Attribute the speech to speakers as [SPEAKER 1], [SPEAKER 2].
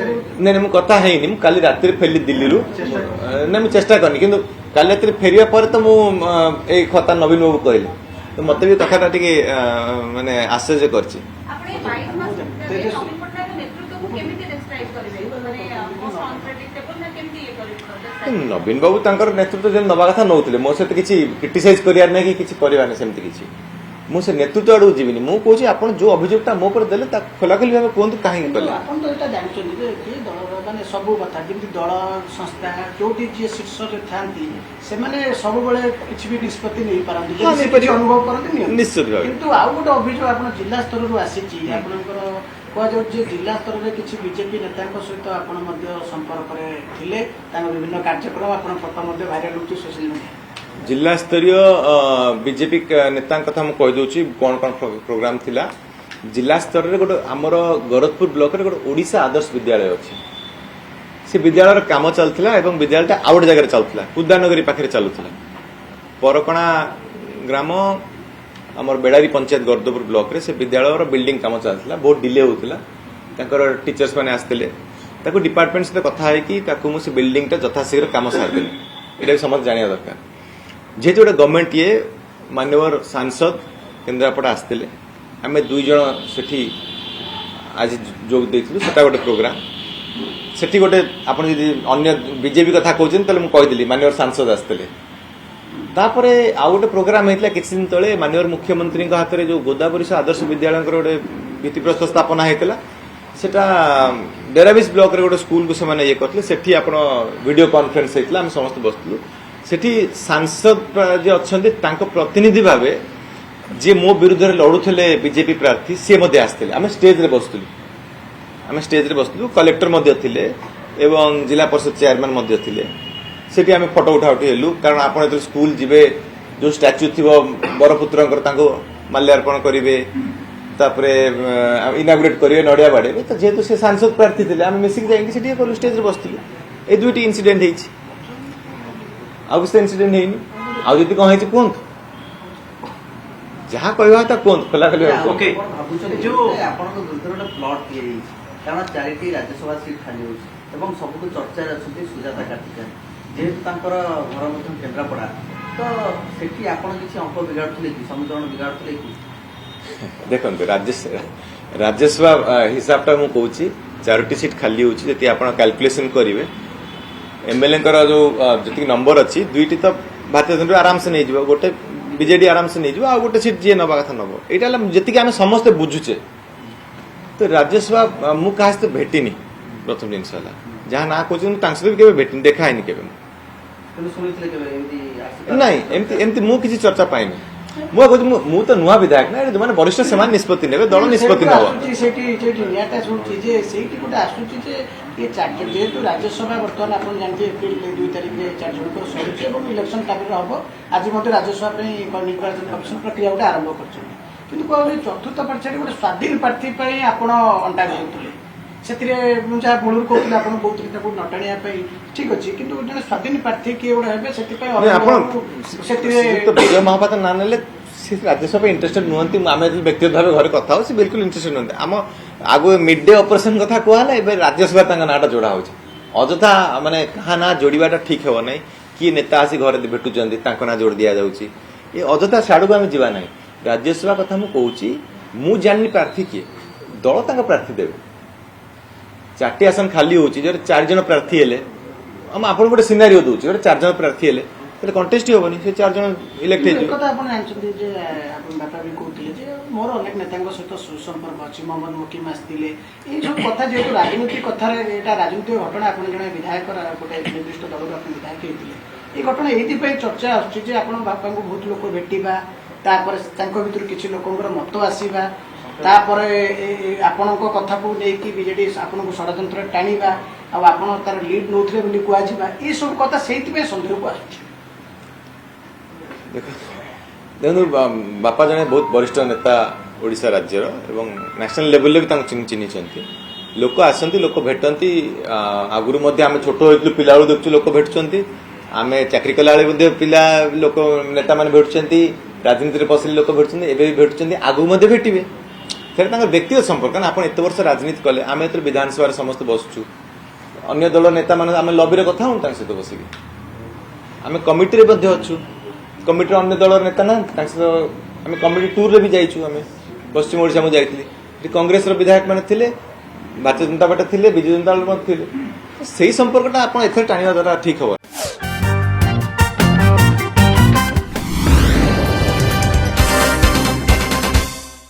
[SPEAKER 1] नहीं नहीं कथा है काली रात फेरली दिल्ली ना मुझे चेष्टा करनी कि काली रात फेरिया पर तो मुझे खता नवीन बाबू कहले तो मत भी कथा टे माने आश्चर्य कर नवीन बाबू तांकर नेतृत्व जो नवा कथा नौले मो सहित किसी क्रिटिसाइज करार ना कि सेमती किसी मुझे नेतृत्व आड़ जीवन मुझे कौन आप जो अभियोगटा मो पर देले खोलाखोली भाव कहूँ कहीं
[SPEAKER 2] सब कथा जमी दल संस्था जो शीर्ष था सब किसी भी निष्पत्ति नहीं पारती अनुभव करते
[SPEAKER 1] निश्चित
[SPEAKER 2] किंतु आउ गोटे अभियोग आप जिला स्तर आसी कहु जिला स्तर में किसी बीजेपी नेता सहित आप संपर्क थे विभिन्न कार्यक्रम आप फोटो भाइराल हो सोशल मीडिया
[SPEAKER 1] जिला स्तरीय बीजेपी नेता कथा मुझे कहीदे कौन कौन प्रोग्राम थिला जिला स्तर में गोटे आमर गरजपुर ब्लॉक रे गोटे ओडिशा आदर्श विद्यालय अच्छी से विद्यालय काम चलता एवं विद्यालय आउ गोटे जगह चलता उद्यानगरी पाखे चलुला परकणा ग्राम आमर बेड़ारी पंचायत गरदपुर ब्लॉक रे से विद्यालय बिल्डिंग काम चलता बहुत डिले होता टीचर्स मैंने आसते डिपार्टमेंट सहित कथा है मुझे बिल्डिंग यथाशीघ्र काम सारिदेली ये समस्त जाना दरकार जेहेतु गोटे गवर्नमेंट ये माननीय सांसद केन्द्रापड़ा आसते आम दुई जन से आज जोग देता गोटे प्रोग्राम से गोटे आप अन्य बीजेपी कथा कहते मुझे माननीय सांसद आसते तापर आउ गोटे प्रोग्राम होता किसी दिन तले माननीय मुख्यमंत्री हाथ में जो गोदावरी आदर्श विद्यालय गोटे भित्तिप्रस्तर स्थापना होता सेटा डेराबिस ब्लॉक रे गोटे स्कूल को से ये करते आप वीडियो कॉन्फ्रेंस होता आम समस्त बसलु सेठी सांसद जे अच्छे प्रतिनिधि भाव जी मो विरुद्ध लड़ुले बीजेपी प्रार्थी सी आसते आम स्टेज रे बसलु कलेक्टर थे एवं जिला परिषद चेयरमैन थे सेठी आम फोटो उठा उठी हेलु कारण आप स्कूल जीवे जो स्टाच्यू थी बरपुत्र माल्यार्पण करेंगे इनागुरेट करेंगे नड़िया बाड़े तो जेहेतु से सांसद प्रार्थी थे आम मिसिक जाइए कलु स्टेज रे बसलु ये दुईटी इनसीडेंट होती आउ किसी इनसीडेंट है आउ जब कौन कहतु जहाँ कहता कहतु खोला खोली
[SPEAKER 3] जो प्लट कारण 4टी राज्यसभा सीट खाली हो सबुठ चर्चा अच्छे सुजाता कार्तिकेयन जेहेतु घर केन्द्रापड़ा तो सेठी आपण किसी अंक बिगाड़ुले कि समीकरण बिगाड़ुले कि
[SPEAKER 1] देखो राज्यसभा हिसाबटा मुझे कहूँ 4टी सीट खाली होती आप कैलकुलेसन करेंगे एमएलए जो जी नंबर अच्छी दुईटी तो भारतीय जनता आराम से नहीं जीव गोटे बीजेडी आराम से नहीं जीव आ गोटे सीट जी नवा कथा नब यहाँ जी आम समस्ते बुझुचे तो राज्यसभा मु क्या सहित भेटिनी प्रथम जिनस जहाँ ना कहते भेटिनी देखाएनि के नाई एमती मु किसी चर्चा पाइनी मु तो नुआ विधायक ना जो मैंने वरिष्ठ से निष्पत्ति ने दल निष्पत्ति
[SPEAKER 2] जेहेतु राज्यसभा बर्तमान आप जानते एप्रिल 2 तारिख में 4 जन सर इलेक्शन टाइम हम आज राज्यसभा निर्वाचन कमिशन प्रक्रिया गोटे आरंभ कर चतुर्थ पर्याय गोटे स्वाधीन प्रार्थी आप अंटा भिड़ुले से मुझे मूल कहते आप कहते नटाणिया ठीक अच्छे कि जो स्वाधीन प्रार्थी किए गोटे
[SPEAKER 1] तो विजय महापात्र ना ना राज्यसभा इंटरेस्टेड नुहति आम व्यक्तिगत भाव घर कथा हो बिल्कुल इंटरेस्टेड नुहति आम आगु मिड डे ऑपरेशन कथा कहला ए राज्यसभा नाटा जोड़ा हो अजथा माने कहा ना जोड़ाटा ठीक हे ना किए नेता आसी घर भेटुंट ना जोड़ दि जाऊँगी ये अजथा साड़ू आम जावा ना राज्यसभा कथा मुझे कहूँ जानी प्रार्थी किए दल प्रार्थी देवे 4टी आसन खाली होची जो 4 जन प्रार्थी हेले हम आपन गोटे सिनारियो दउची जो 4 जन प्रार्थी हेले तले कंटेस्ट होबनी से 4 जन इलेक्ट हे
[SPEAKER 2] कथा आपन जानछथि जे आपन बापा भी कहथिले जे मोर अनेक नेतांग सहित सुसंपर्क अछि मोहम्मद मुकीम आस्तिले ए जो कथा जे राजनीतिक कथा रे एटा राजनीतिक घटना आपन जने विधायक गोटे निर्दिष्ट दल आपन विधायक हेतिले ए घटना एथि पे चर्चा अछि जे आपन बापा को बहुत लोक भेटिबा तापर तांको भितर किछि लोकंकर मत आसीबा तापर आपण कथा को लेकिन बीजेडी आपन को षड्यंत्र टाणीबा आपन तार लीड नौथले बोली कुआ जिबा ए सब कथा सेति पे संदेह को आछि
[SPEAKER 1] देखो बापा जने बहुत वरिष्ठ नेता ओडिशा राज्य एवं नेशनल लेवल भी चिन्ह लोक आसती लोक भेटती आगुरी आम छोट हो पिला देखु लोक भेटुंट आम चाकरी कला पिला लोक नेता मैंने भेटुंट राजनीति में पसले लोक भेटुंट एवं भी भेटुंट आगु भेटे সেটা ତାଙ୍କର ବ୍ୟକ୍ତିଗତ ସମ୍ପର୍କ କାରଣ ଆପଣ ଏତେ ବର୍ଷ ରାଜନୀତି କଲେ ଆମେ ଯେତେବେଳେ ବିଧାନସଭାରେ ସମସ୍ତେ ବସୁଛୁ ଅନ୍ୟ ଦଳ ନେତାମାନେ ଆମେ ଲବିରେ କଥା ହଉଁ ତାଙ୍କ ସହିତ ବସିକି ଆମେ କମିଟିରେ ମଧ୍ୟ ଅଛୁ କମିଟିର ଅନ୍ୟ ଦଳର ନେତା ନାହାନ୍ତି ତାଙ୍କ ସହିତ ଆମେ କମିଟି ଟୁର୍ରେ ବି ଯାଇଛୁ ଆମେ ପଶ୍ଚିମ ଓଡ଼ିଶା ମୁଁ ଯାଇଥିଲି ସେଠି କଂଗ୍ରେସର ବିଧାୟକ ମାନେ ଥିଲେ ଭାରତୀୟ ଜନତା ପାର୍ଟି ଥିଲେ ବିଜୁ ଜନତା ଦଳ ମଧ୍ୟ ଥିଲେ ସେଇ ସମ୍ପର୍କଟା ଆପଣ ଏଥର ଟାଣିବା ଦ୍ୱାରା ଠିକ୍ ହବ